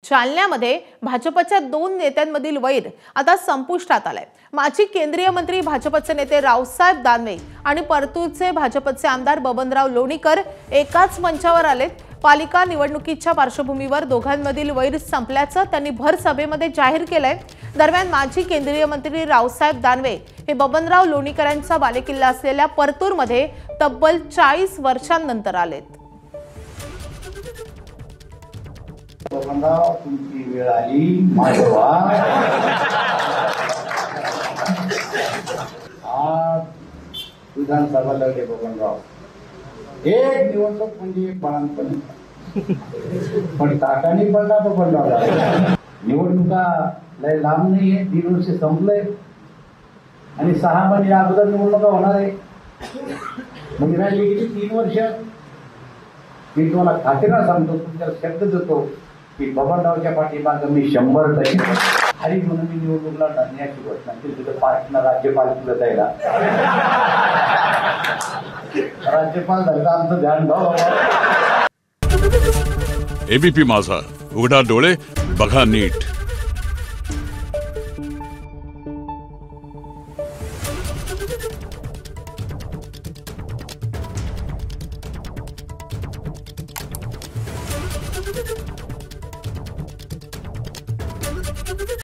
जालन्यामध्ये भाजपच्या दोन नेत्यांमधील वैर आता संपुष्टात आलाय। माजी केंद्रीय मंत्री भाजपचे नेते रावसाहेब दानवे आणि परतूरचे भाजपचे आमदार बबनराव लोणीकर एकाच मंचावर आलेत। पालिका निवडणुकीच्या पार्श्वभूमीवर दोघांमधील वैर संपल्याचं त्यांनी भर सभेमध्ये जाहीर केलंय। दरम्यान माजी केंद्रीय मंत्री रावसाहेब दानवे हे बबनराव लोणीकरांचा बालेकिल्ला असलेल्या परतूरमध्ये तब्बल 40 वर्षांनंतर आलेत। बबनराव, तुमची वेळ आली माधवा। आज विधानसभा लढले बबनराव। एक निवडणूक म्हणजे एक बाळांपण, पण ताकाने पडला बबनराव। निवडणुका लय लांब नाहीये, 3 वर्ष संपलंय आणि 6 महिने अगोदर निवडणुका होणार आहे। म्हणजे राहिली किती 3 वर्ष। मी तुम्हाला खात्रीनं सांगतो, तुमच्याला शब्द देतो की बबनरावच्या पाठीमागं मी 100% हरी म्हणून मी निवडणूक लढणार याची घोषणा केली। तिथं पार्टीला राज्यपाल तुला द्यायला राज्यपाल झालं आमचं ध्यान भाव। एबीपी माझा, उघडा डोळे बघा नीट।